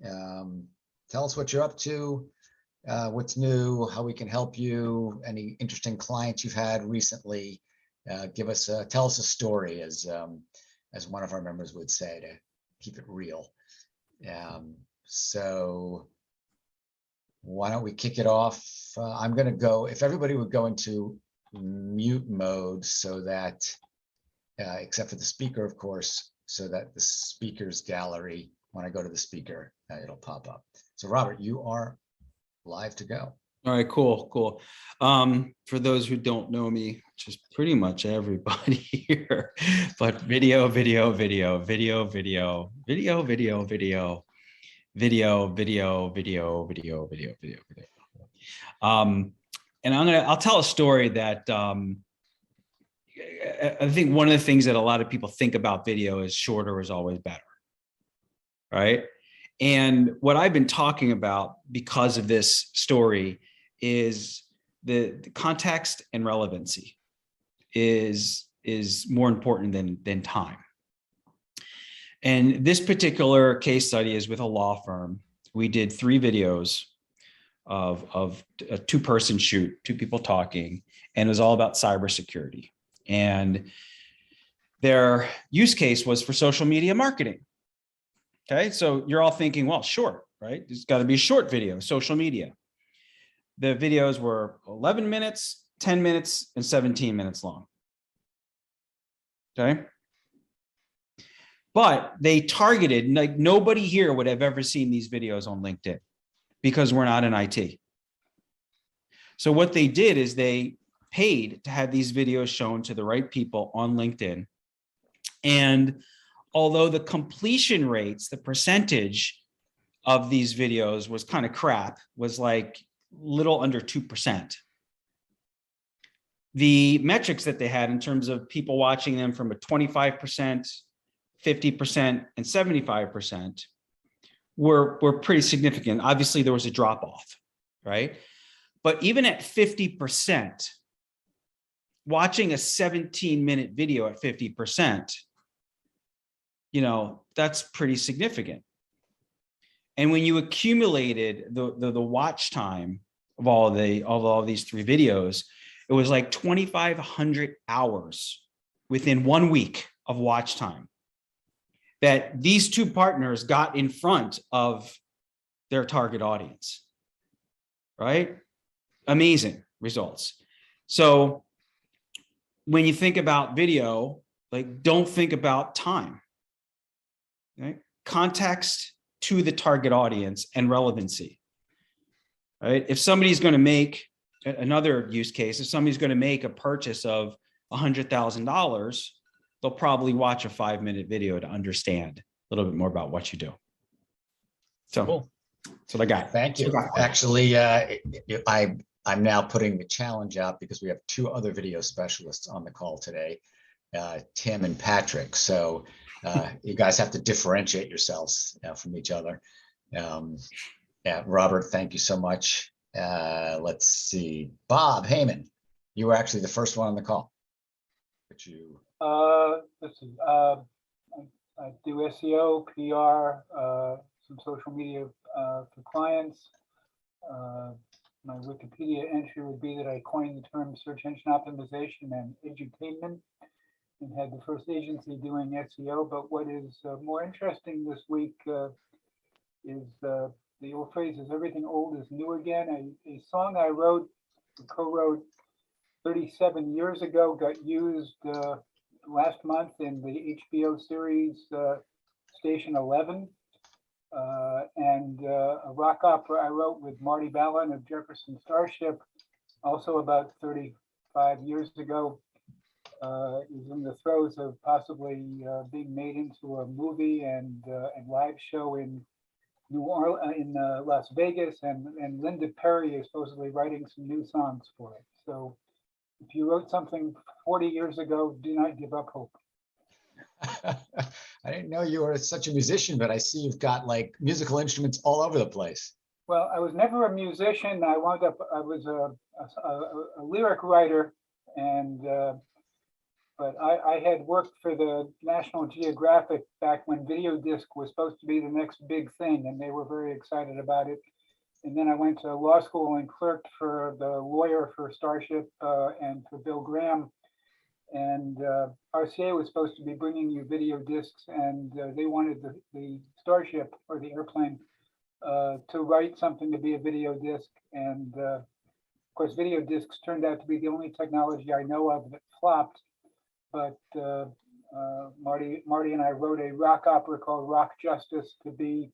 Tell us what you're up to, what's new, how we can help you, any interesting clients you've had recently. Tell us a story, as one of our members would say, to keep it real. So why don't we kick it off? I'm going to go, if everybody would go into mute mode so that, except for the speaker, of course, so that the speakers gallery, when I go to the speaker, it'll pop up. So Robert, you are live to go. All right, cool. For those who don't know me, which is pretty much everybody here, but video. And I'll tell a story that I think one of the things that a lot of people think about video is shorter is always better, right? And what I've been talking about because of this story is the context and relevancy is more important than time. And this particular case study is with a law firm. We did 3 videos of a 2-person shoot, 2 people talking, and it was all about cybersecurity. And their use case was for social media marketing. Okay, so you're all thinking, well, short, right? It's got to be a short video, social media. The videos were 11 minutes, 10 minutes, and 17 minutes long. Okay. But they targeted, like, nobody here would have ever seen these videos on LinkedIn because we're not in IT. So what they did is they paid to have these videos shown to the right people on LinkedIn. And although the completion rates, the percentage of these videos was kind of crap, was like little under 2%. The metrics that they had in terms of people watching them from a 25%, 50%, and 75% were pretty significant. Obviously, there was a drop off, right? But even at 50%, watching a 17-minute video at 50%, that's pretty significant. And when you accumulated the watch time of all these 3 videos, it was like 2,500 hours within 1 week of watch time that these 2 partners got in front of their target audience, right? Amazing results. So when you think about video, like, don't think about time, right? Context to the target audience and relevancy, right? If somebody's going to make another use case, if somebody's going to make a purchase of $100,000, they'll probably watch a 5-minute video to understand a little bit more about what you do. So cool. That's what I got. Thank you. Actually, I'm now putting the challenge out because we have 2 other video specialists on the call today, Tim and Patrick. So you guys have to differentiate yourselves from each other. Robert, thank you so much. Let's see. Bob Heyman, you were actually the first one on the call. But you. Listen, I do SEO, PR, some social media for clients. My Wikipedia entry would be that I coined the term search engine optimization and edutainment, and had the first agency doing SEO. But what is more interesting this week is the old phrase is everything old is new again. A song I co-wrote 37 years ago got used last month in the HBO series Station 11. And a rock opera I wrote with Marty Ballin of Jefferson Starship, also about 35 years ago, is in the throes of possibly being made into a movie and live show in Las Vegas, and Linda Perry is supposedly writing some new songs for it. So if you wrote something 40 years ago, do not give up hope. I didn't know you were such a musician, but I see you've got like musical instruments all over the place. Well, I was never a musician. I was a lyric writer, and but but I had worked for the National Geographic back when video disc was supposed to be the next big thing, and they were very excited about it. And then I went to law school and clerked for the lawyer for Starship and for Bill Graham. And RCA was supposed to be bringing you video discs, and they wanted the Starship or the airplane to write something to be a video disc. And of course, video discs turned out to be the only technology I know of that flopped. But Marty and I wrote a rock opera called Rock Justice to be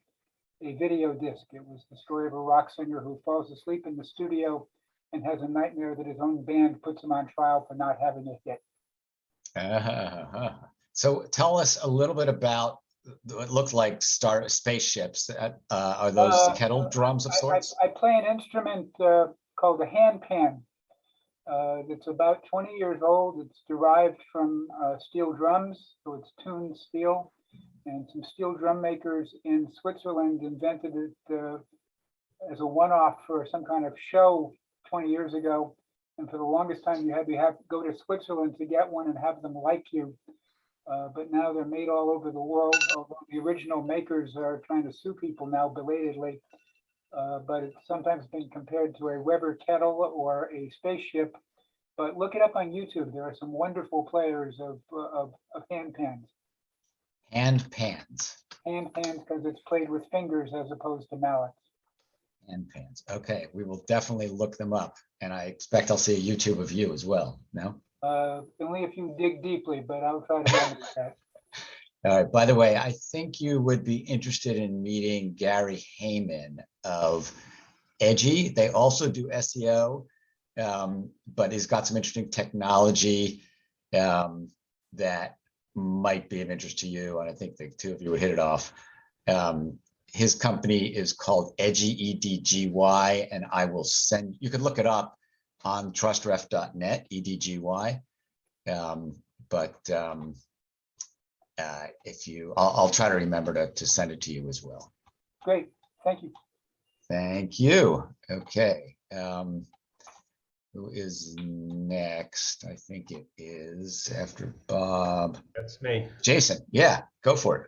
a video disc. It was the story of a rock singer who falls asleep in the studio and has a nightmare that his own band puts him on trial for not having a hit. So tell us a little bit about what looked like spaceships. Are those kettle drums of sorts? I play an instrument called a handpan. It's about 20 years old. It's derived from steel drums, so it's tuned steel. And some steel drum makers in Switzerland invented it as a one-off for some kind of show 20 years ago. And for the longest time, you had to go to Switzerland to get one and have them like you. But now they're made all over the world, although the original makers are trying to sue people now belatedly. But it's sometimes been compared to a Weber kettle or a spaceship. But look it up on YouTube. There are some wonderful players of handpans. Handpans. Handpans because it's played with fingers as opposed to mallets. Handpans. Okay, we will definitely look them up. And I expect I'll see a YouTube of you as well. No? Only if you dig deeply, but I'll try to manage that. All right. By the way, I think you would be interested in meeting Gary Heyman of Edgy. They also do SEO, but he's got some interesting technology that might be of interest to you. And I think the two of you would hit it off. His company is called Edgy, EDGY, and I will send, you can look it up on trustref.net, EDGY. If you, I'll try to remember to send it to you as well. Great, thank you. Thank you. Okay. Who is next? I think it is after Bob. That's me. Jason, yeah, go for it.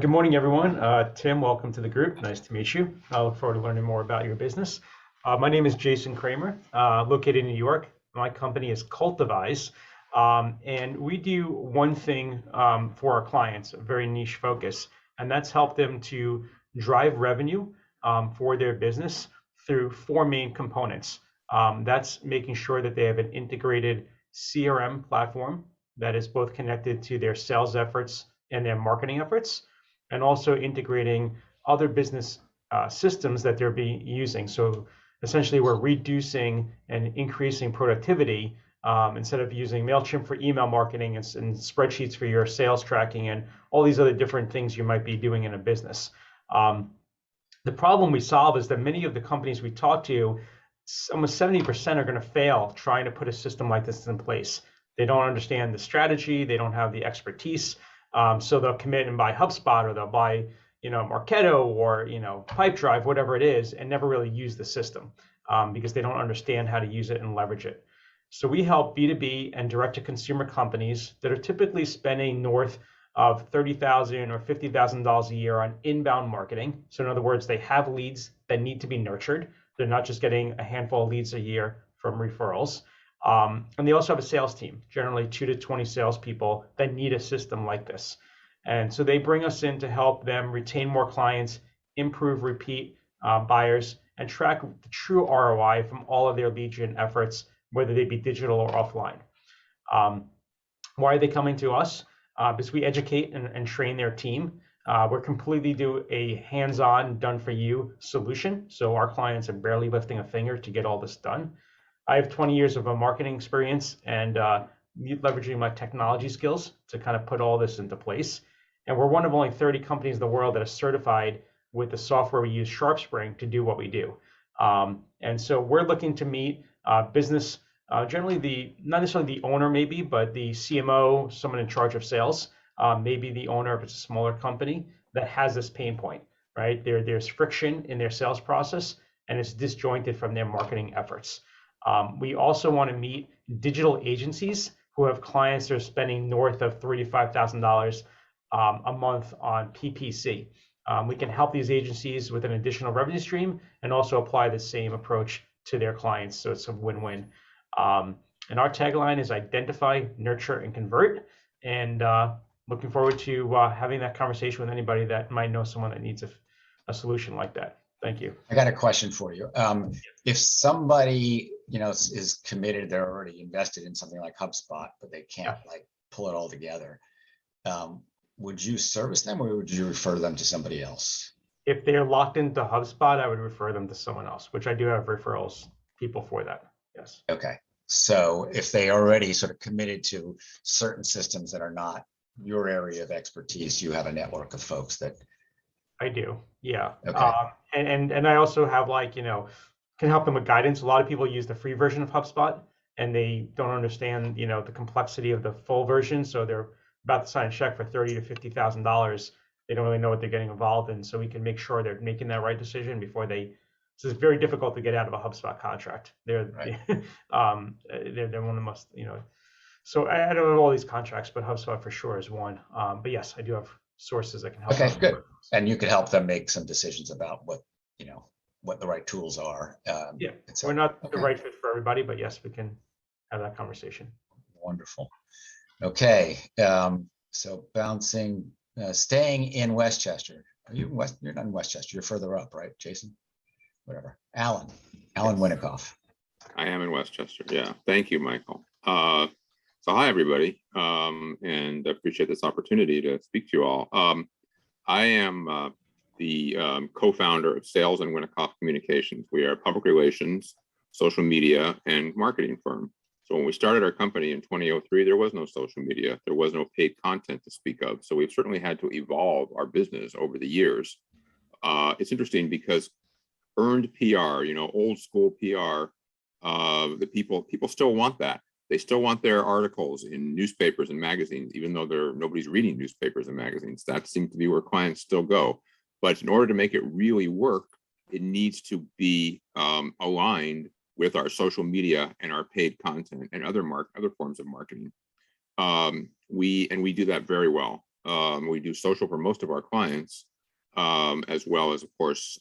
Good morning, everyone. Tim, welcome to the group. Nice to meet you. I look forward to learning more about your business. My name is Jason Kramer, located in New York. My company is Cultivize, and we do one thing for our clients, a very niche focus, and that's help them to drive revenue for their business through four main components. That's making sure that they have an integrated CRM platform that is both connected to their sales efforts and their marketing efforts, and also integrating other business systems that they're using. So essentially, we're reducing and increasing productivity instead of using MailChimp for email marketing and spreadsheets for your sales tracking and all these other different things you might be doing in a business. The problem we solve is that many of the companies we talk to, almost 70% are going to fail trying to put a system like this in place. They don't understand the strategy. They don't have the expertise. So they'll commit and buy HubSpot, or they'll buy, Marketo, or, Pipedrive, whatever it is, and never really use the system because they don't understand how to use it and leverage it. So we help B2B and direct-to-consumer companies that are typically spending north of $30,000 or $50,000 a year on inbound marketing. So in other words, they have leads that need to be nurtured. They're not just getting a handful of leads a year from referrals. And they also have a sales team, generally 2 to 20 salespeople that need a system like this. And so they bring us in to help them retain more clients, improve repeat buyers, and track the true ROI from all of their lead gen efforts, whether they be digital or offline. Why are they coming to us? Because we educate and train their team. We're completely do a hands-on, done-for-you solution. So our clients are barely lifting a finger to get all this done. I have 20 years of marketing experience and leveraging my technology skills to kind of put all this into place. And we're one of only 30 companies in the world that are certified with the software we use, SharpSpring, to do what we do. And so we're looking to meet business, generally not necessarily the owner maybe, but the CMO, someone in charge of sales, maybe the owner if it's a smaller company that has this pain point, right? There's friction in their sales process and it's disjointed from their marketing efforts. We also want to meet digital agencies who have clients that are spending north of $3,000 to $5,000 a month on PPC. We can help these agencies with an additional revenue stream and also apply the same approach to their clients. So it's a win-win. And our tagline is identify, nurture, and convert. And looking forward to having that conversation with anybody that might know someone that needs a solution like that. Thank you. I got a question for you. If somebody, is committed, they're already invested in something like HubSpot, but they can't like pull it all together. Would you service them or would you refer them to somebody else? If they're locked into HubSpot, I would refer them to someone else, which I do have referrals people for that. Yes. Okay. So if they already sort of committed to certain systems that are not your area of expertise, you have a network of folks that. I do. Yeah. Okay. And I also have can help them with guidance. A lot of people use the free version of HubSpot and they don't understand, the complexity of the full version. So they're about to sign a check for $30,000 to $50,000. They don't really know what they're getting involved in. So we can make sure they're making that right decision before so it's very difficult to get out of a HubSpot contract. They're Right. they're one of the most, so I don't have all these contracts, but HubSpot for sure is one. But yes, I do have sources that can help. Okay, good. And you could help them make some decisions about what the right tools are. We're not the right fit for everybody, but yes, we can have that conversation. Wonderful. Okay. So staying in Westchester. Are you you're not in Westchester, you're further up, right, Jason? Whatever. Alan Winnikoff. I am in Westchester. Yeah. Thank you, Michael. So hi, everybody. And I appreciate this opportunity to speak to you all. I am the co-founder of Sales and Winnikoff Communications. We are a public relations, social media, and marketing firm. So when we started our company in 2003, there was no social media. There was no paid content to speak of. So we've certainly had to evolve our business over the years. It's interesting because earned PR, old school PR, the people still want that. They still want their articles in newspapers and magazines, even though nobody's reading newspapers and magazines. That seems to be where clients still go. But in order to make it really work, it needs to be aligned with our social media and our paid content and other forms of marketing. We do that very well. We do social for most of our clients, as well as, of course,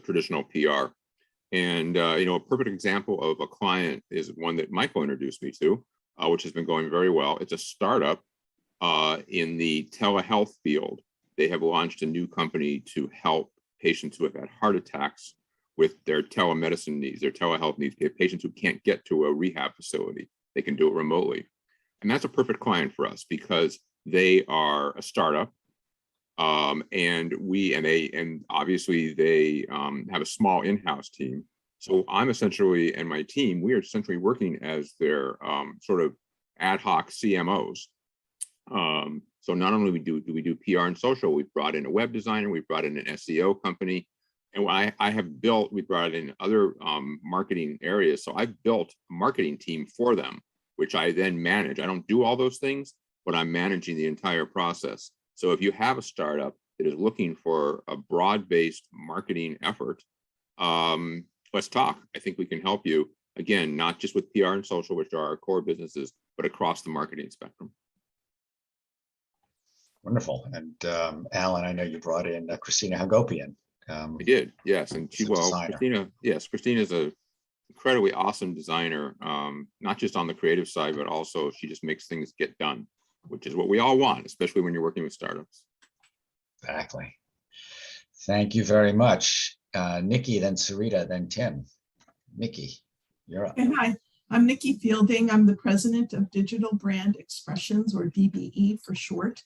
traditional PR. And a perfect example of a client is one that Michael introduced me to, which has been going very well. It's a startup in the telehealth field. They have launched a new company to help patients who have had heart attacks with their telemedicine needs, their telehealth needs. They have patients who can't get to a rehab facility. They can do it remotely. And that's a perfect client for us because they are a startup. And obviously they have a small in-house team. So I'm essentially, and my team, we are essentially working as their sort of ad hoc CMOs. So not only do we do PR and social, we've brought in a web designer, we've brought in an SEO company, and we brought in other marketing areas. So I've built a marketing team for them, which I then manage. I don't do all those things, but I'm managing the entire process. So if you have a startup that is looking for a broad-based marketing effort, let's talk. I think we can help you, again, not just with PR and social, which are our core businesses, but across the marketing spectrum. Wonderful. And Alan, I know you brought in Christina Hagopian. We did, yes. And Christina is an incredibly awesome designer, not just on the creative side, but also she just makes things get done, which is what we all want, especially when you're working with startups. Exactly. Thank you very much. Niki, then Sarita, then Tim. Niki, you're up. Hi, I'm Niki Fielding. I'm the president of Digital Brand Expressions, or DBE for short.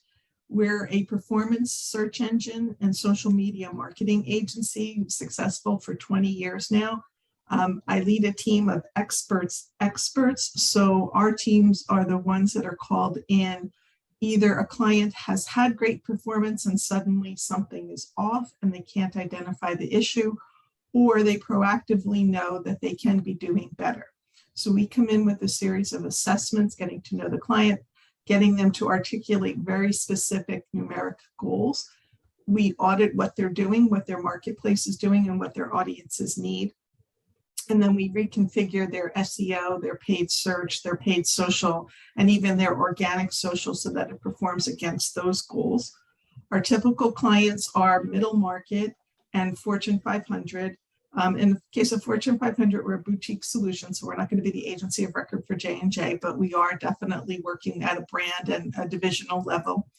We're a performance search engine and social media marketing agency, successful for 20 years now. I lead a team of experts. So our teams are the ones that are called in. Either a client has had great performance and suddenly something is off and they can't identify the issue, or they proactively know that they can be doing better. So we come in with a series of assessments, getting to know the client, getting them to articulate very specific numeric goals. We audit what they're doing, what their marketplace is doing, and what their audiences need. And then we reconfigure their SEO, their paid search, their paid social, and even their organic social so that it performs against those goals. Our typical clients are middle market and Fortune 500. In the case of Fortune 500, we're a boutique solution, so we're not going to be the agency of record for J&J, but we are definitely working at a brand and a divisional level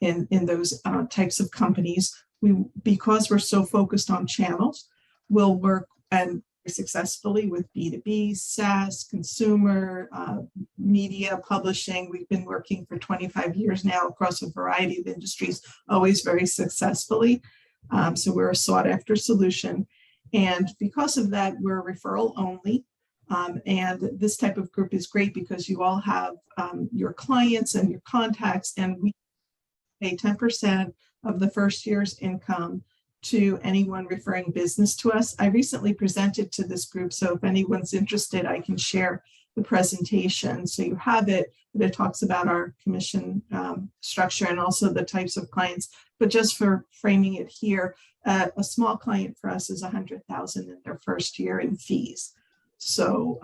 in those types of companies. Because we're so focused on channels, we'll work and successfully with B2B, SaaS, consumer, media, publishing. We've been working for 25 years now across a variety of industries, always very successfully. So we're a sought after solution. And because of that, we're referral only. And this type of group is great because you all have your clients and your contacts, and we pay 10% of the first year's income to anyone referring business to us. I recently presented to this group, so if anyone's interested, I can share the presentation. So you have it, but it talks about our commission structure and also the types of clients. But just for framing it here, a small client for us is $100,000 in their first year in fees. So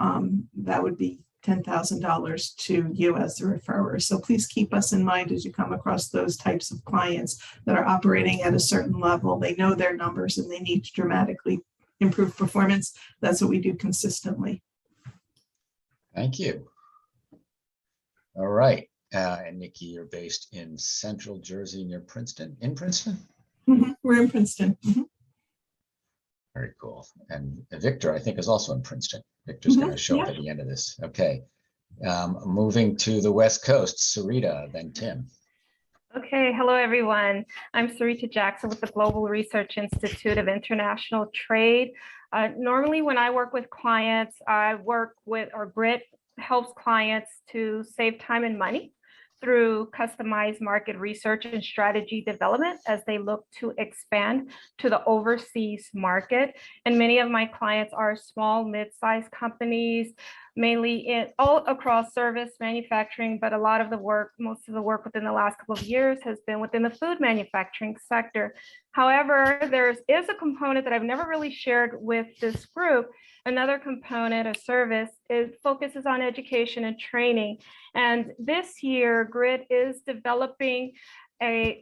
that would be $10,000 to you as the referrer. So please keep us in mind as you come across those types of clients that are operating at a certain level. They know their numbers and they need to dramatically improve performance. That's what we do consistently. Thank you. All right. And Nikki, you're based in Central Jersey near Princeton. In Princeton? We're in Princeton. Very cool. And Victor, I think, is also in Princeton. Victor's going to show up at the end of this. Okay. Moving to the West Coast, Sarita, then Tim. Okay, hello everyone. I'm Sarita Jackson with the Global Research Institute of International Trade. Normally when I work with clients, Grit helps clients to save time and money through customized market research and strategy development as they look to expand to the overseas market. And many of my clients are small, mid-sized companies, mainly all across service, manufacturing, but a lot of the work, most of the work within the last couple of years has been within the food manufacturing sector. However, there is a component that I've never really shared with this group. Another component of service focuses on education and training. And this year, Grit is developing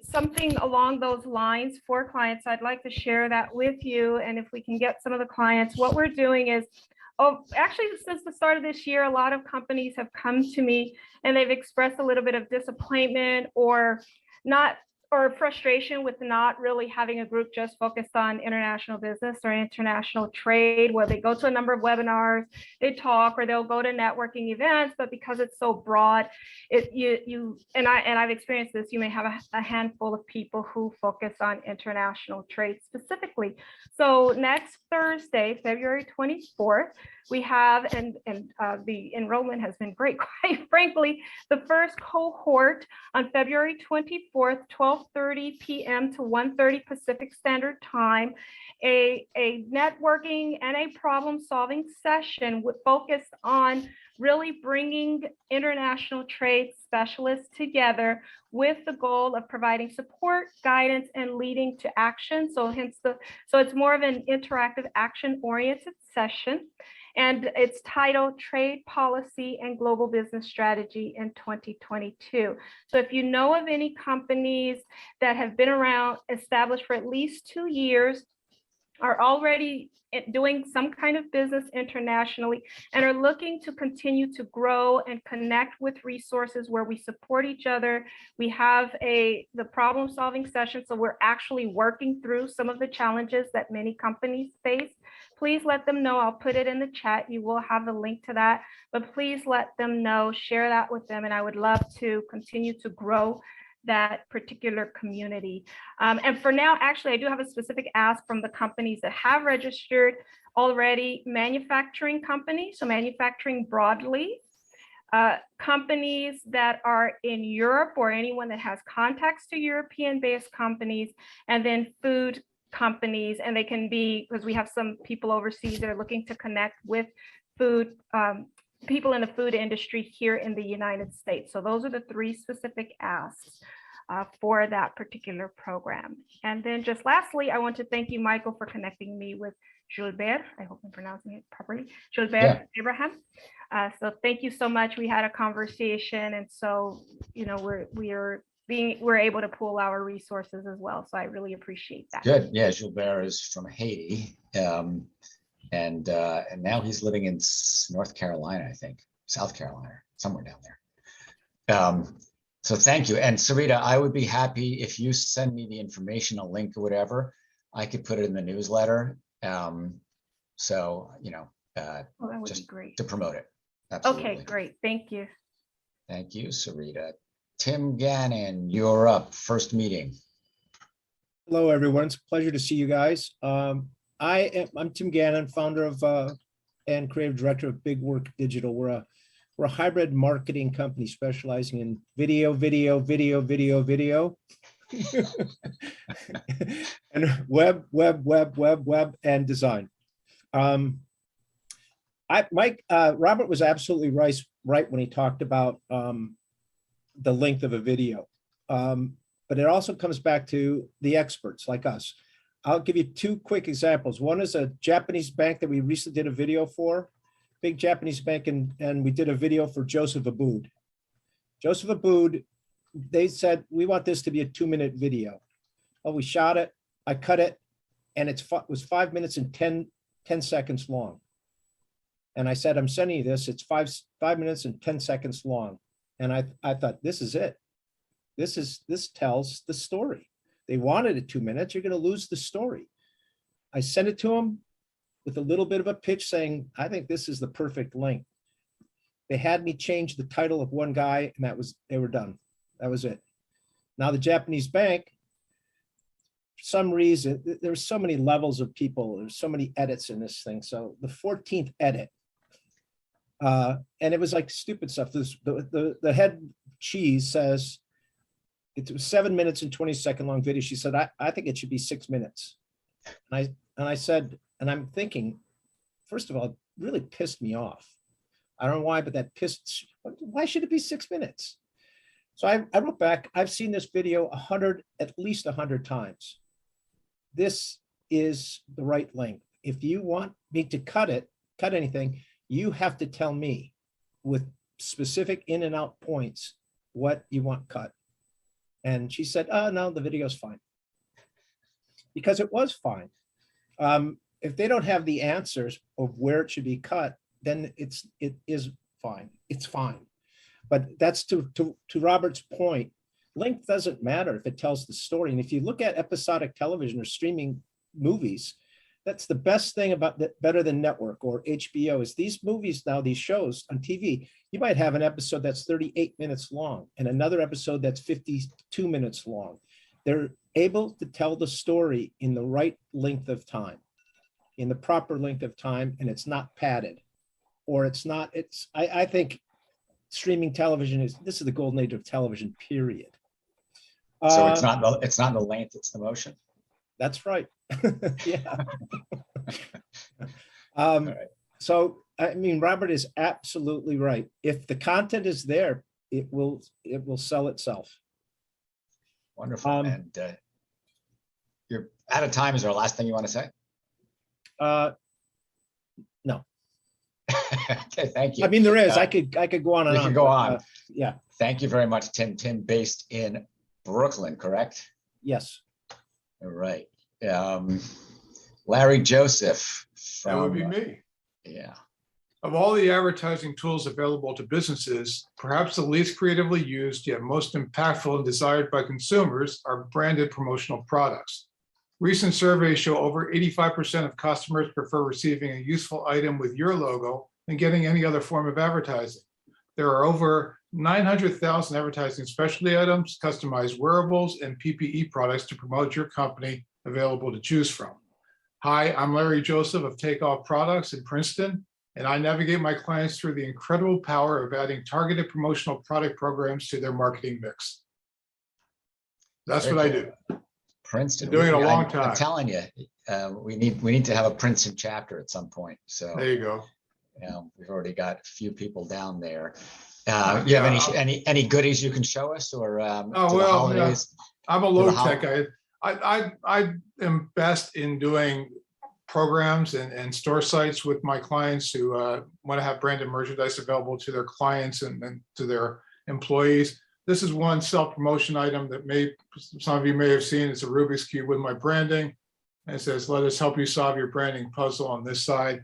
something along those lines for clients. I'd like to share that with you. And if we can get some of the clients, what we're doing is, actually, since the start of this year, a lot of companies have come to me and they've expressed a little bit of disappointment or frustration with not really having a group just focused on international business or international trade, where they go to a number of webinars, they talk, or they'll go to networking events, but because it's so broad, I've experienced this, you may have a handful of people who focus on international trade specifically. So next Thursday, February 24th, we have, and the enrollment has been great, quite frankly, the first cohort on February 24th, 12:30 p.m. to 1:30 Pacific Standard Time, a networking and a problem-solving session with focus on really bringing international trade specialists together with the goal of providing support, guidance, and leading to action. So it's more of an interactive, action-oriented session. And it's titled Trade Policy and Global Business Strategy in 2022. So if you know of any companies that have been around, established for at least 2 years, are already doing some kind of business internationally and are looking to continue to grow and connect with resources where we support each other. We have the problem solving session. So we're actually working through some of the challenges that many companies face. Please let them know. I'll put it in the chat. You will have a link to that, but please let them know, share that with them. And I would love to continue to grow that particular community. And for now, actually, I do have a specific ask from the companies that have registered already: manufacturing companies, so manufacturing broadly, companies that are in Europe or anyone that has contacts to European-based companies, and then food companies. And they can be, because we have some people overseas that are looking to connect with food people in the food industry here in the United States. So those are the 3 specific asks. for that particular program. And then just lastly, I want to thank you, Michael, for connecting me with Gilbert. I hope I'm pronouncing it properly. Gilbert Yeah. Abraham. So thank you so much. We had a conversation, and so we're able to pool our resources as well. So I really appreciate that. Good. Yeah, Gilbert is from Haiti. And now he's living in North Carolina, I think, South Carolina, somewhere down there. So thank you. And Sarita, I would be happy if you send me the information, a link or whatever, I could put it in the newsletter. So, That would just be great. to promote it. Absolutely. Okay, great. Thank you. Thank you, Sarita. Tim Gannon, you're up. First meeting. Hello, everyone. It's a pleasure to see you guys. I'm Tim Gannon, founder of and creative director of Big Work Digital. We're a hybrid marketing company specializing in video, and web, and design. Robert was absolutely right when he talked about the length of a video. But it also comes back to the experts like us. I'll give you two quick examples. One is a Japanese bank that we recently did a video for, big Japanese bank, and we did a video for Joseph Abood. Joseph Abood, they said, we want this to be a 2-minute video. Well, we shot it, I cut it, and it was 5 minutes and 10 seconds long. And I said, I'm sending you this, it's 5 minutes and 10 seconds long. And I thought, this is it. This tells the story. They wanted it 2 minutes, you're gonna lose the story. I sent it to them with a little bit of a pitch saying, I think this is the perfect length. They had me change the title of one guy and they were done. That was it. Now the Japanese bank, for some reason, there's so many levels of people, there's so many edits in this thing. So the 14th edit, and it was like stupid stuff. The head cheese says, it was 7 minutes and 20-second long video. She said, I think it should be 6 minutes. And I said, and I'm thinking, first of all, it really pissed me off. I don't know why, but why should it be 6 minutes? So I wrote back, I've seen this video at least 100 times. This is the right length. If you want me to cut anything, you have to tell me with specific in and out points what you want cut. And she said, oh, no, the video's fine. Because it was fine. If they don't have the answers of where it should be cut, then it is fine. It's fine. But that's to Robert's point. Length doesn't matter if it tells the story. And if you look at episodic television or streaming movies, that's the best thing about that, better than network or HBO, is these movies now, these shows on TV, you might have an episode that's 38 minutes long and another episode that's 52 minutes long. They're able to tell the story in the right length of time, in the proper length of time, and it's not padded, or I think streaming television this is the golden age of television, period. So it's not the length, it's the motion. That's right. Yeah. Right. So, I mean, Robert is absolutely right. If the content is there, it will sell itself. Wonderful. And you're out of time. Is there a last thing you want to say? No. Okay, thank you. I mean, there is. I could go on and on. You can go on. Yeah. Thank you very much, Tim. Tim, based in Brooklyn, correct? Yes. All right. Larry Joseph. That would be from, me. Yeah. Of all the advertising tools available to businesses, perhaps the least creatively used yet most impactful and desired by consumers are branded promotional products. Recent surveys show over 85% of customers prefer receiving a useful item with your logo than getting any other form of advertising. There are over 900,000 advertising specialty items, customized wearables, and PPE products to promote your company available to choose from. Hi, I'm Larry Joseph of Takeoff Products in Princeton, and I navigate my clients through the incredible power of adding targeted promotional product programs to their marketing mix. That's what I do. Princeton. Been doing it a long I'm time. telling you, we need to have a Princeton chapter at some point. So There you go. we've already got a few people down there. You have Yeah. any goodies you can show us, or Oh, to the well, yeah. holidays? I'm a To the low hol- tech guy. I am best in doing programs and store sites with my clients who want to have branded merchandise available to their clients and to their employees. This is one self-promotion item that some of you may have seen. It's a Rubik's Cube with my branding. And it says, let us help you solve your branding puzzle on this side.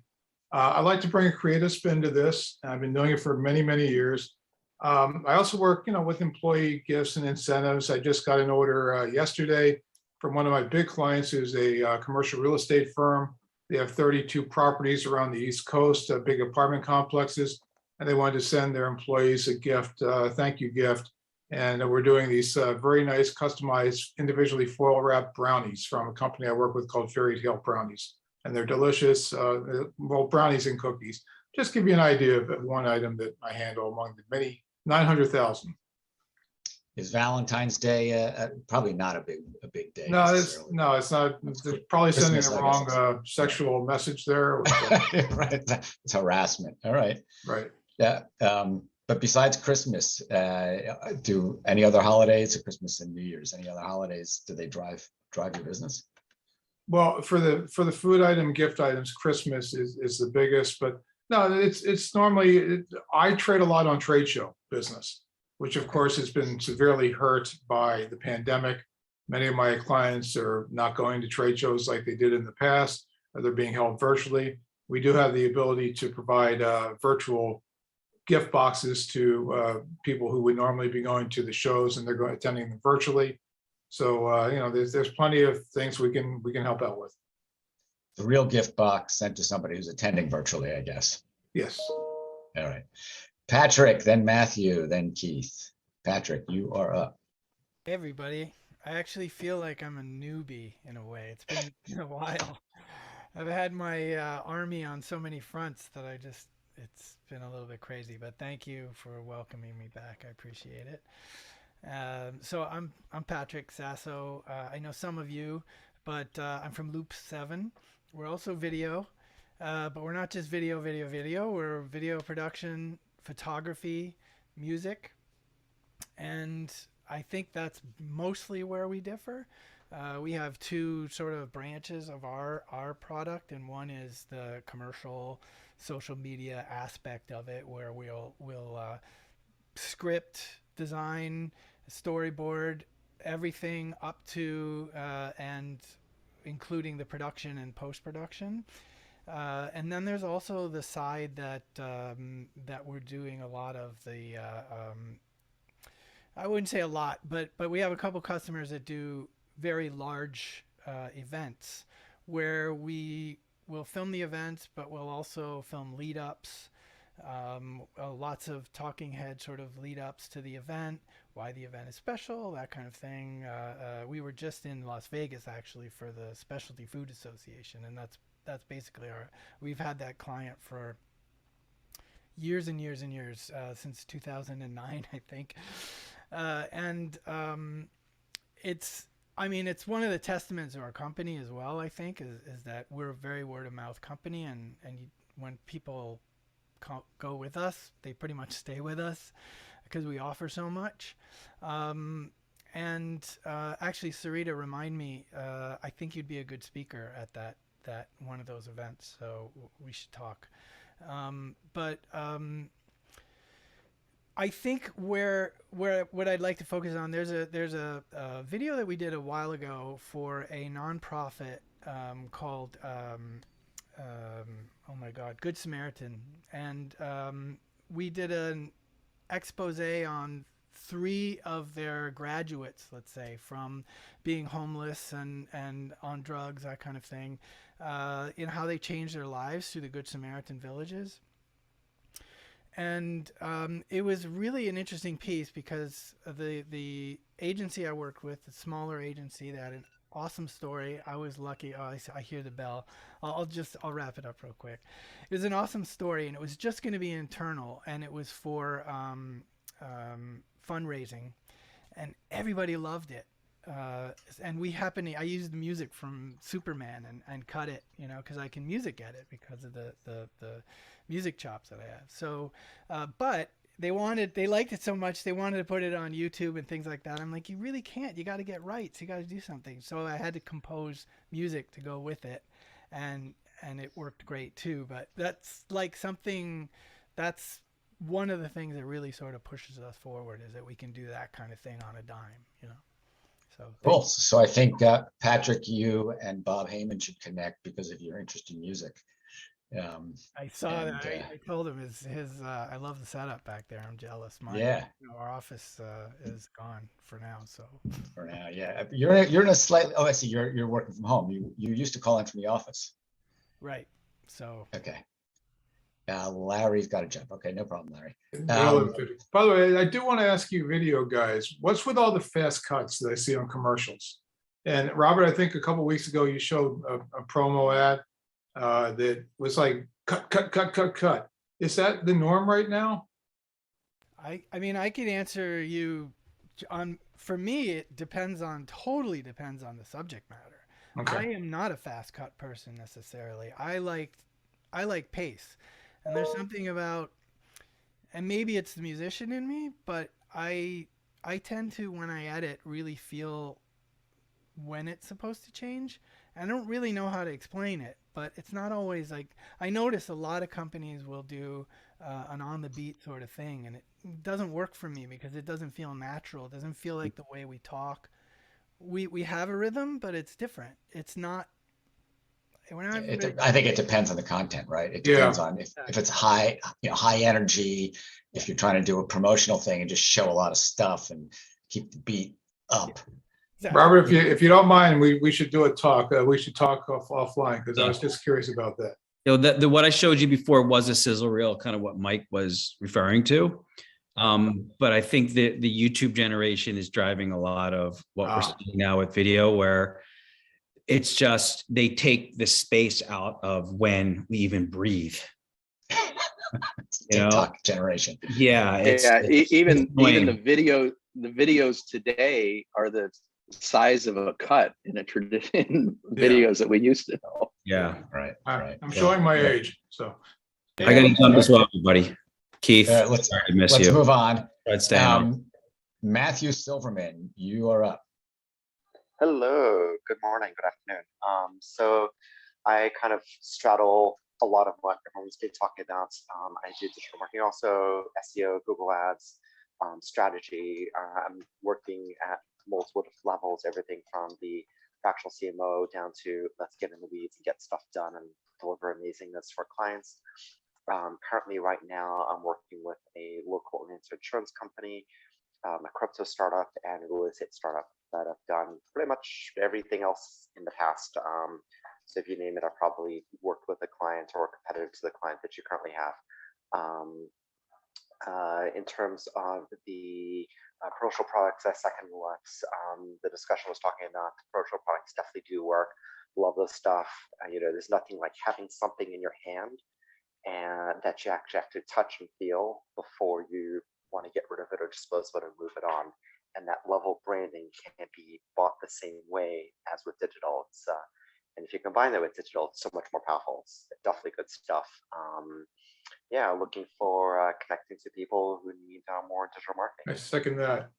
I like to bring a creative spin to this. I've been doing it for many, many years. I also work, with employee gifts and incentives. I just got an order yesterday from one of my big clients who's a commercial real estate firm. They have 32 properties around the East Coast, big apartment complexes, and they wanted to send their employees a gift, thank you gift. And we're doing these very nice customized, individually foil wrapped brownies from a company I work with called Fairy Tale Brownies. And they're delicious, well, brownies and cookies. Just give you an idea of one item that I handle among the many 900,000. Is Valentine's Day probably not a big day? No, necessarily. it's not. They're probably sending Christmas, the I guess wrong sexual message there. Right, it's harassment. All right. Right. Yeah. But besides Christmas, do any other holidays, Christmas and New Year's, any other holidays, do they drive your business? Well, for the food item, gift items, Christmas is the biggest, but no, it's normally, I trade a lot on trade show business, which of course has been severely hurt by the pandemic. Many of my clients are not going to trade shows like they did in the past, or they're being held virtually. We do have the ability to provide virtual gift boxes to people who would normally be going to the shows, and they're attending them virtually. So there's plenty of things we can help out with. The real gift box sent to somebody who's attending virtually, I guess. Yes. All right. Patrick, then Matthew, then Keith. Patrick, you are up. Hey everybody. I actually feel like I'm a newbie in a way. It's been a while. I've had my army on so many fronts that it's been a little bit crazy, but thank you for welcoming me back. I appreciate it. So I'm Patrick Sasso. I know some of you, but I'm from Loop 7. We're also video, but we're not just video. We're video production, photography, music, and I think that's mostly where we differ. We have two sort of branches of our product, and one is the commercial social media aspect of it, where we'll script, design, storyboard, everything up to and including the production and post-production. And then there's also the side that we're doing a lot of the I wouldn't say a lot, but we have a couple customers that do very large events where we will film the events, but we'll also film lead ups, lots of talking head sort of lead ups to the event, why the event is special, that kind of thing. We were just in Las Vegas actually for the Specialty Food Association, and that's basically we've had that client for years and years and years, since 2009, I think. It's one of the testaments of our company as well, I think, is that we're a very word of mouth company, and when people go with us, they pretty much stay with us because we offer so much. Actually, Sarita, remind me, I think you'd be a good speaker at that one of those events, so we should talk. I think where what I'd like to focus on, there's a video that we did a while ago for a nonprofit called oh my God, Good Samaritan, and we did an expose on 3 of their graduates, let's say, from being homeless and on drugs, that kind of thing, in how they changed their lives through the Good Samaritan villages. And it was really an interesting piece because the agency I worked with, the smaller agency that had an awesome story. I was lucky. Oh, I hear the bell. I'll wrap it up real quick. It was an awesome story, and it was just going to be internal, and it was for fundraising, and everybody loved it. And I used the music from Superman and cut it, because I can music edit because of the music chops that I have. So, but they liked it so much they wanted to put it on YouTube and things like that. I'm like, you really can't. You got to get rights. You got to do something. So I had to compose music to go with it, and it worked great too. But that's like something that's one of the things that really sort of pushes us forward, is that we can do that kind of thing on a dime, you know. So Cool. So I think Patrick, you and Bob Heyman should connect because of your interest in music. I saw and, that. I told him his I love the setup back there. I'm jealous. Mine, Yeah. you know, our office is gone for now. So For now, yeah. You're in a slightly. Oh, I see. You're working from home. You used to call in from the office. right. So Okay. Larry's got to jump. Okay, no problem, Larry. By the way, I do want to ask you video guys, what's with all the fast cuts that I see on commercials? And Robert, I think a couple of weeks ago you showed a promo ad that was like cut. Is that the norm right now? I mean, I could answer you on. For me, it totally depends on the subject matter. Okay. I am not a fast cut person necessarily. I like pace. And there's something about, and maybe it's the musician in me, but I tend to, when I edit, really feel when it's supposed to change. I don't really know how to explain it, but it's not always like, I notice a lot of companies will do an on the beat sort of thing, and it doesn't work for me because it doesn't feel natural. It doesn't feel like the way we talk. We have a rhythm, but it's different. It's not. I think it depends on the content, right? It depends on if it's high, high energy, if you're trying to do a promotional thing and just show a lot of stuff and keep the beat up. Exactly. Robert, if you don't mind, we should do a talk. We should talk offline because I was just curious about that. You know, what I showed you before was a sizzle reel, kind of what Mike was referring to. But I think that the YouTube generation is driving a lot of what we're seeing now with video, where it's just they take the space out of when we even breathe. TikTok generation. Yeah. Even the videos today are the size of a cut in a tradition videos that we used to know. Yeah. Right. I'm showing my age, so. I got to jump as well, everybody. Keith, let's move on. Matthew Silverman, you are up. Hello, good morning, good afternoon. So I kind of straddle a lot of what everyone's been talking about. I do digital marketing, also SEO, Google Ads, strategy. I'm working at multiple levels, everything from the fractional CMO down to let's get in the weeds and get stuff done and deliver amazingness for clients. Currently, right now, I'm working with a local insurance company, a crypto startup, and a real estate startup that I've done pretty much everything else in the past. So if you name it, I've probably worked with a client or a competitor to the client that you currently have. In terms of the promotional products, I second what the discussion was talking about. Promotional products definitely do work. Love this stuff. There's nothing like having something in your hand and that you actually have to touch and feel before you want to get rid of it or dispose of it or move it on. And that level of branding can't be bought the same way as with digital. And if you combine that with digital, it's so much more powerful. It's definitely good stuff. Looking for connecting to people who need more digital marketing. I second that.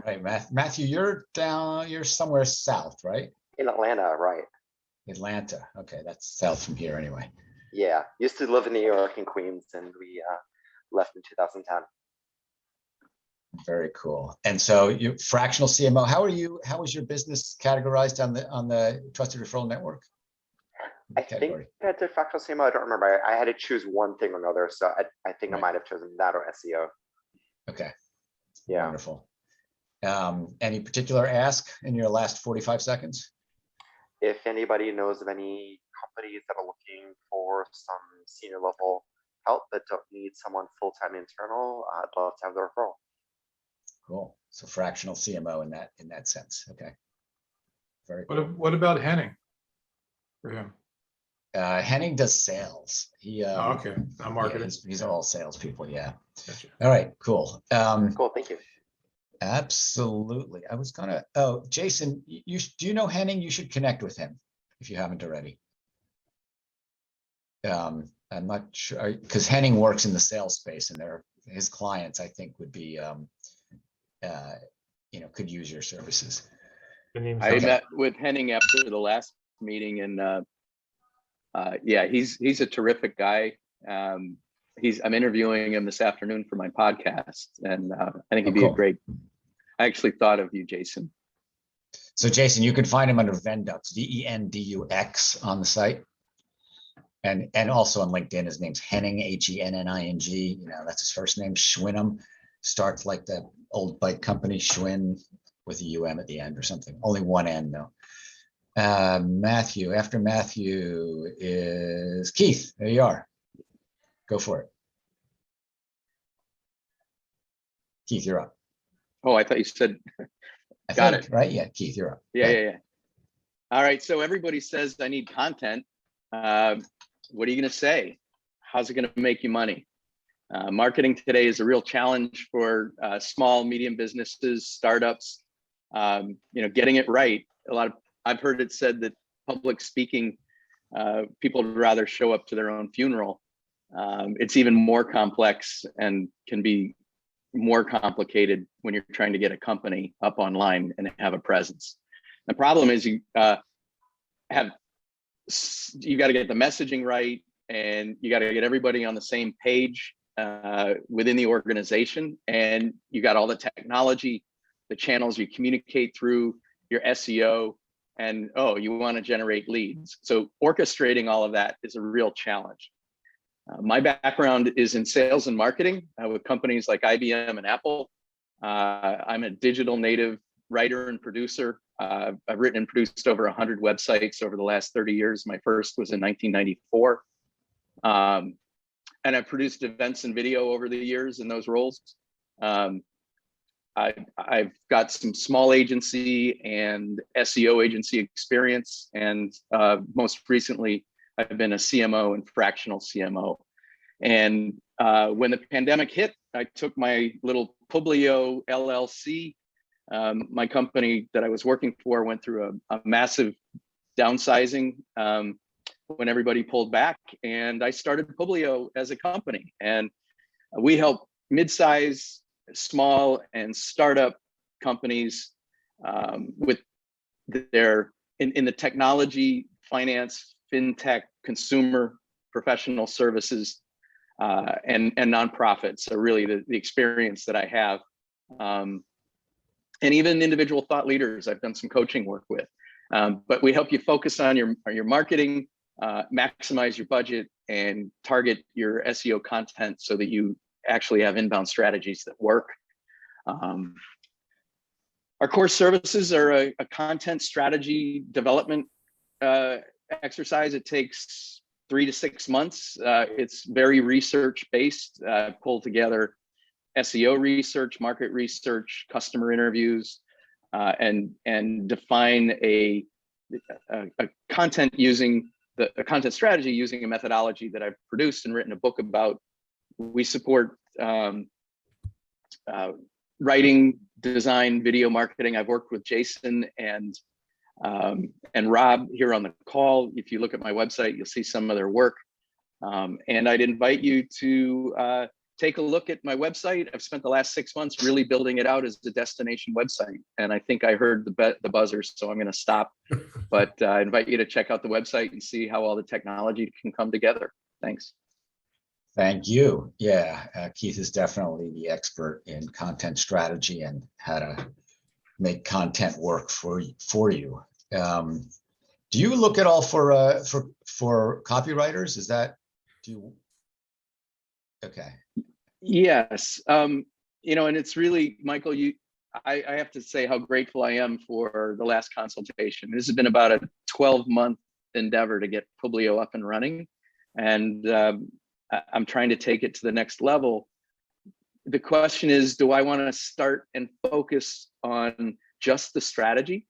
Right, Matthew, you're somewhere south, right? In Atlanta, right? Atlanta. Okay, that's south from here anyway. Yeah, used to live in New York and Queens, and we left in 2010. Very cool. And so you fractional CMO, how is your business categorized on the Trusted Referral Network? I think I did fractional CMO. I don't remember. I had to choose one thing or another. So I think I might have chosen that or SEO. Okay. Yeah. Wonderful. Any particular ask in your last 45 seconds? If anybody knows of any companies that are looking for some senior level help that don't need someone full-time internal, I'd love to have the referral. Cool. So fractional CMO in that sense. Okay. Very cool. What about Henning for him? Henning does sales. Okay. I'm marketing. Yeah, he's all salespeople. Yeah. Gotcha. All right. Cool. Cool. Thank you. Absolutely. I was gonna. Oh, Jason, do you know Henning? You should connect with him if you haven't already. I'm not sure, because Henning works in the sales space, and his clients, I think, would be, could use your services. I met with Henning after the last meeting, and yeah, he's a terrific guy. I'm interviewing him this afternoon for my podcast, and I think he'd be a great. I actually thought of you, Jason. So Jason, you can find him under Vendux, Vendux on the site. And also on LinkedIn, his name's Henning, Henning. That's his first name. Schwinum starts like the old bike company, Schwinn, with a UM at the end or something. Only one N though. Matthew, after Matthew is Keith. There you are. Go for it. Keith, you're up. Oh, I thought you said, Got it. Right? Yeah, Keith, you're up. Yeah. All right, so everybody says I need content. What are you going to say? How's it going to make you money? Marketing today is a real challenge for small, medium businesses, startups. Getting it right. I've heard it said that public speaking, people would rather show up to their own funeral. It's even more complex and can be more complicated when you're trying to get a company up online and have a presence. The problem is you got to get the messaging right, and you got to get everybody on the same page within the organization, and you got all the technology, the channels you communicate through, your SEO, and you want to generate leads. So orchestrating all of that is a real challenge. My background is in sales and marketing with companies like IBM and Apple. I'm a digital native writer and producer. I've written and produced over 100 websites over the last 30 years. My first was in 1994. And I've produced events and video over the years in those roles. I've got some small agency and SEO agency experience. And most recently, I've been a CMO and fractional CMO. And when the pandemic hit, I took my little Publio LLC. My company that I was working for went through a massive downsizing when everybody pulled back. And I started Publio as a company. And we help mid-size, small, and startup companies with their in the technology, finance, fintech, consumer, professional services, and nonprofits. So really the experience that I have, and even individual thought leaders I've done some coaching work with. But we help you focus on your marketing, maximize your budget, and target your SEO content so that you actually have inbound strategies that work. Our core services are a content strategy development exercise. It takes 3 to 6 months. It's very research based. Pull together SEO research, market research, customer interviews, and define a content using a content strategy using a methodology that I've produced and written a book about. We support writing, design, video marketing. I've worked with Jason and Rob here on the call. If you look at my website, you'll see some of their work. And I'd invite you to take a look at my website. I've spent the last 6 months really building it out as a destination website. And I think I heard the buzzer, so I'm going to stop. But I invite you to check out the website and see how all the technology can come together. Thanks. Thank you. Yeah, Keith is definitely the expert in content strategy and how to make content work for you. Do you look at all for copywriters? Okay. Yes. And it's really, Michael, I have to say how grateful I am for the last consultation. This has been about a 12-month endeavor to get Publio up and running. And I'm trying to take it to the next level. The question is, do I want to start and focus on just the strategy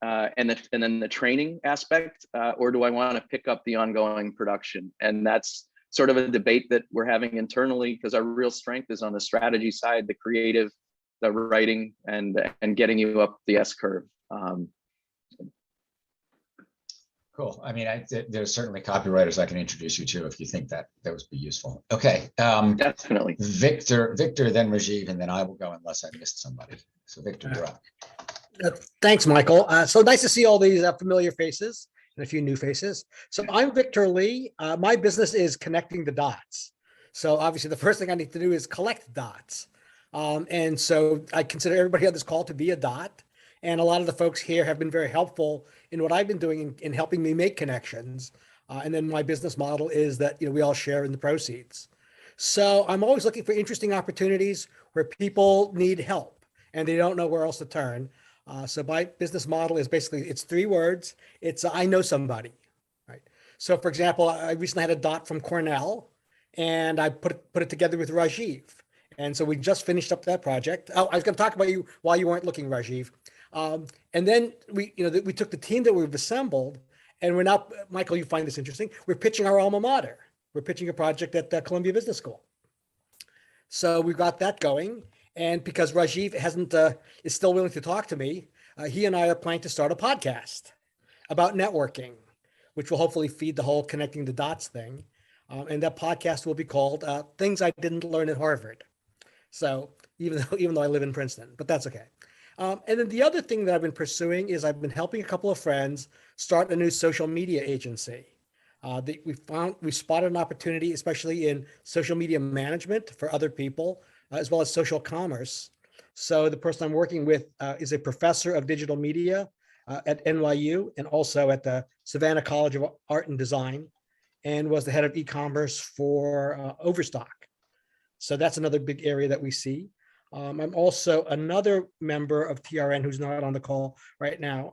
and then the training aspect, or do I want to pick up the ongoing production? And that's sort of a debate that we're having internally, because our real strength is on the strategy side, the creative, the writing, and getting you up the S curve. Cool. I mean, there's certainly copywriters I can introduce you to if you think that that would be useful. Okay. Definitely. Victor, then Rajiv, and then I will go unless I missed somebody. So Victor, you're up. Thanks, Michael. So nice to see all these familiar faces and a few new faces. So I'm Victor Lee. My business is connecting the dots. So obviously the first thing I need to do is collect dots. And so I consider everybody on this call to be a dot. And a lot of the folks here have been very helpful in what I've been doing in helping me make connections. And then my business model is that, we all share in the proceeds. So I'm always looking for interesting opportunities where people need help and they don't know where else to turn. So my business model is basically, it's 3 words. It's I know somebody, right? So for example, I recently had a dot from Cornell and I put it together with Rajiv. And so we just finished up that project. Oh, I was going to talk about you while you weren't looking, Rajiv. And then we took the team that we've assembled and we're now, Michael, you find this interesting. We're pitching our alma mater. We're pitching a project at the Columbia Business School. So we've got that going. And because Rajiv is still willing to talk to me, he and I are planning to start a podcast about networking, which will hopefully feed the whole connecting the dots thing. And that podcast will be called Things I Didn't Learn at Harvard. So even though I live in Princeton, but that's okay. And then the other thing that I've been pursuing is I've been helping a couple of friends start a new social media agency. We spotted an opportunity, especially in social media management for other people, as well as social commerce. So the person I'm working with is a professor of digital media at NYU and also at the Savannah College of Art and Design, and was the head of e-commerce for Overstock. So that's another big area that we see. I'm also another member of TRN who's not on the call right now.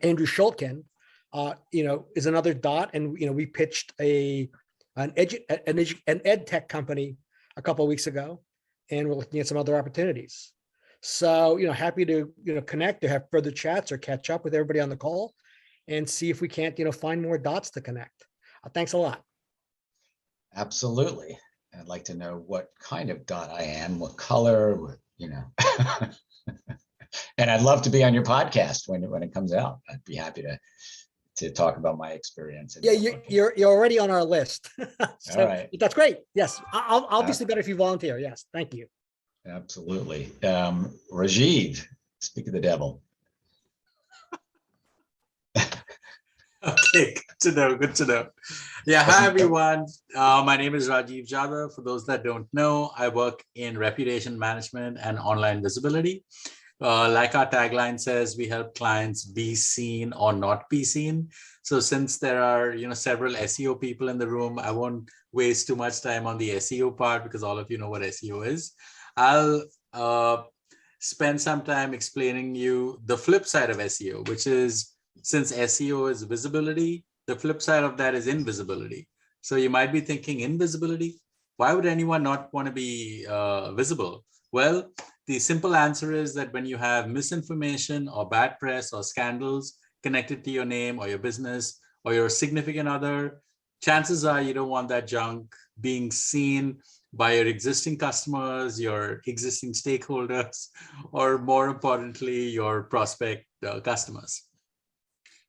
Andrew Shulkin, is another dot, and we pitched an ed tech company a couple of weeks ago, and we're looking at some other opportunities. So happy to connect or have further chats or catch up with everybody on the call, and see if we can't find more dots to connect. Thanks a lot. Absolutely. I'd like to know what kind of dot I am, what color, and I'd love to be on your podcast when it comes out. I'd be happy to talk about my experience. Yeah, you're already on our list. So all right. That's great. Yes, I'll obviously better if you volunteer. Yes, thank you. Absolutely. Rajiv, speak of the devil. Okay, good to know. Yeah, hi everyone. My name is Rajiv Jadhav. For those that don't know, I work in reputation management and online visibility. Like our tagline says, we help clients be seen or not be seen. So since there are several SEO people in the room, I won't waste too much time on the SEO part because all of you know what SEO is. I'll spend some time explaining you the flip side of SEO, which is, since SEO is visibility, the flip side of that is invisibility. So you might be thinking, invisibility? Why would anyone not want to be visible? Well, the simple answer is that when you have misinformation or bad press or scandals connected to your name or your business or your significant other, chances are you don't want that junk being seen by your existing customers, your existing stakeholders, or more importantly, your prospect customers.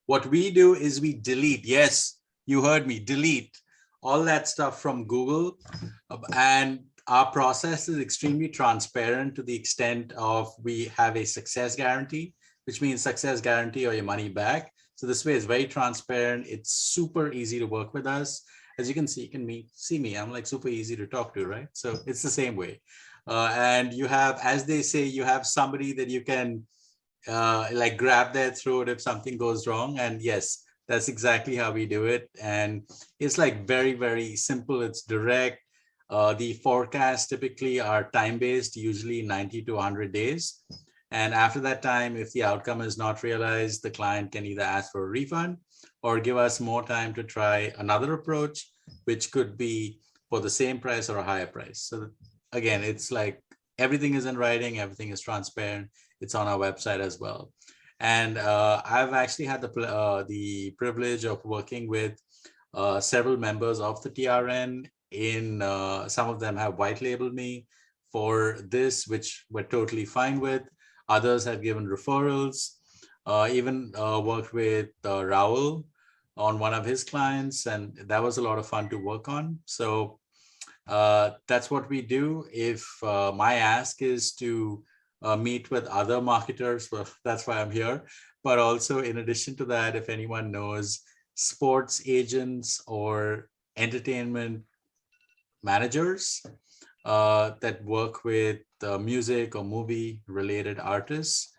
What we do is we delete, yes, you heard me, delete all that stuff from Google. And our process is extremely transparent to the extent of we have a success guarantee, which means success guarantee or your money back. So this way is very transparent. It's super easy to work with us. As you can see, see me, I'm like super easy to talk to, right? So it's the same way. And you have, as they say, you have somebody that you can like grab their throat if something goes wrong. And yes, that's exactly how we do it. And it's like very, very simple. It's direct. The forecasts typically are time-based, usually 90 to 100 days. And after that time, if the outcome is not realized, the client can either ask for a refund or give us more time to try another approach, which could be for the same price or a higher price. So again, it's like everything is in writing, everything is transparent. It's on our website as well. And I've actually had the privilege of working with several members of the TRN. Some of them have white labeled me for this, which we're totally fine with. Others have given referrals. Even worked with Raul on one of his clients, and that was a lot of fun to work on. So that's what we do. If my ask is to meet with other marketers, well, that's why I'm here. But also, in addition to that, if anyone knows sports agents or entertainment managers that work with music or movie related artists,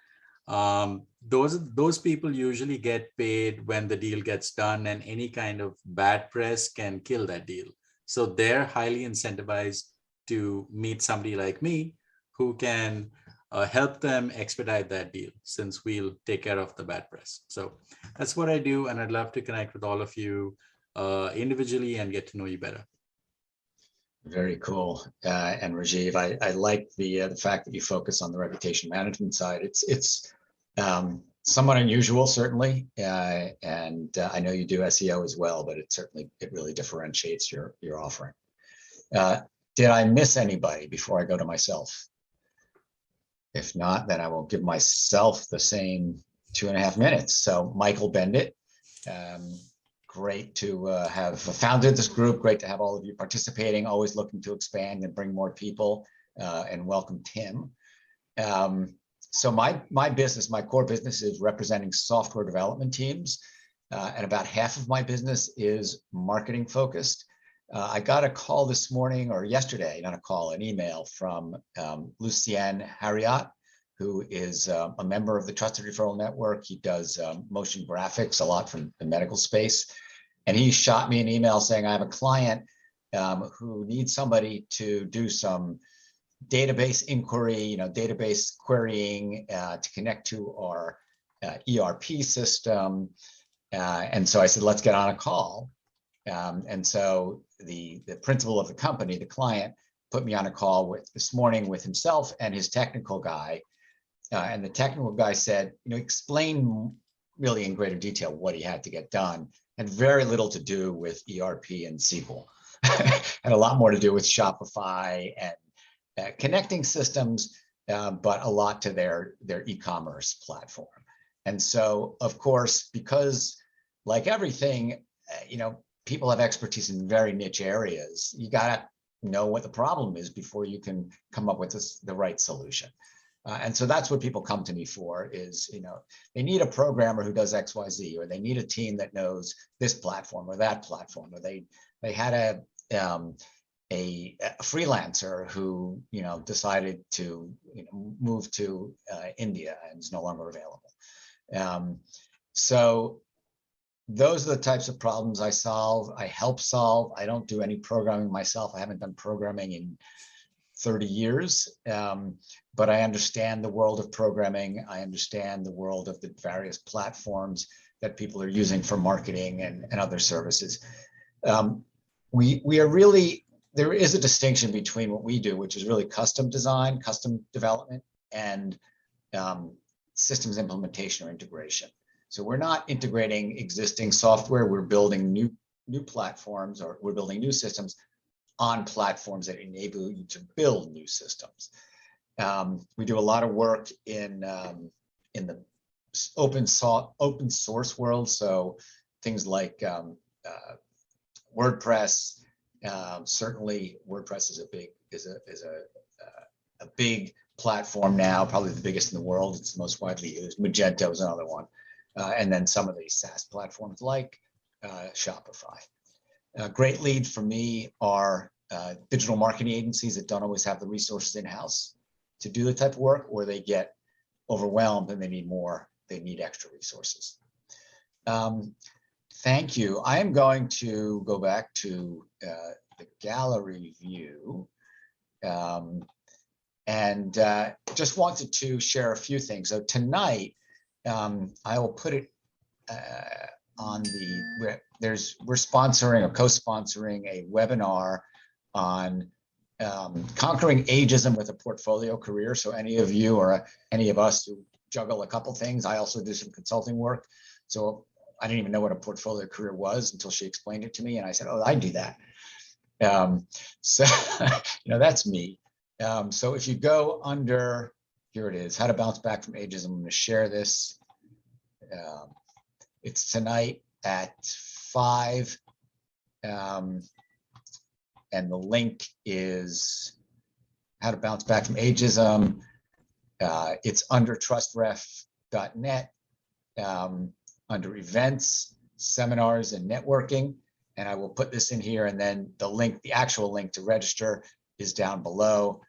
those people usually get paid when the deal gets done, and any kind of bad press can kill that deal. So they're highly incentivized to meet somebody like me who can help them expedite that deal, since we'll take care of the bad press. So that's what I do, and I'd love to connect with all of you individually and get to know you better. Very cool. And Rajiv, I like the fact that you focus on the reputation management side. It's somewhat unusual, certainly, and I know you do SEO as well, but it really differentiates your offering. Did I miss anybody before I go to myself? If not, then I will give myself the same 2.5 minutes. So Michael Bendit, great to have founded this group. Great to have all of you participating, always looking to expand and bring more people, and welcome Tim. So my business, my core business is representing software development teams, and about half of my business is marketing focused. I got a call this morning, or yesterday, not a call, an email from Lucien Harriot, who is a member of the Trusted Referral Network. He does motion graphics a lot from the medical space. And he shot me an email saying, I have a client who needs somebody to do some database inquiry, database querying to connect to our ERP system. And so I said, let's get on a call. And so the principal of the company, the client, put me on a call this morning with himself and his technical guy. And the technical guy said, explain really in greater detail what he had to get done. Had very little to do with ERP and SQL, and a lot more to do with Shopify and connecting systems, but a lot to their e-commerce platform. And so, of course, because like everything, people have expertise in very niche areas. You got to know what the problem is before you can come up with the right solution. And so that's what people come to me for is, they need a programmer who does X, Y, Z, or they need a team that knows this platform or that platform, or they had a freelancer who, decided to move to India and is no longer available. So those are the types of problems I solve. I help solve. I don't do any programming myself. I haven't done programming in 30 years, but I understand the world of programming. I understand the world of the various platforms that people are using for marketing and other services. We are really, there is a distinction between what we do, which is really custom design, custom development, and systems implementation or integration. So we're not integrating existing software. We're building new platforms, or we're building new systems on platforms that enable you to build new systems. We do a lot of work in the open source world. So things like WordPress. Certainly, WordPress is a big platform now, probably the biggest in the world. It's the most widely used. Magento is another one, and then some of these SaaS platforms like Shopify. A great lead for me are digital marketing agencies that don't always have the resources in-house to do the type of work, or they get overwhelmed and they need more, they need extra resources. Thank you. I am going to go back to the gallery view and just wanted to share a few things. So tonight, I will put it on we're sponsoring or co-sponsoring a webinar on conquering ageism with a portfolio career. So any of you or any of us who juggle a couple things, I also do some consulting work. So I didn't even know what a portfolio career was until she explained it to me. And I said, oh, I do that. So, that's me. So if you go under, here it is, how to bounce back from ageism. I'm going to share this It's tonight at 5. And the link is how to bounce back from ageism. It's under trustref.net, under events, seminars, and networking. And I will put this in here, and then the link, the actual link to register is down below.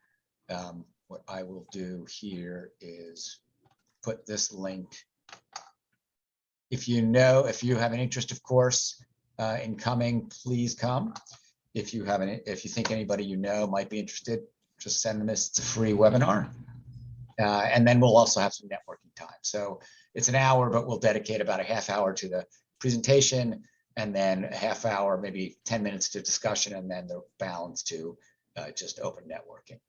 What I will do here is put this link. If you have an interest, of course, in coming, please come. If you think anybody you know might be interested, just send them this. It's a free webinar. And then we'll also have some networking time. So it's an hour, but we'll dedicate about a half hour to the presentation, and then a half hour, maybe 10 minutes to discussion, and then the balance to just open networking.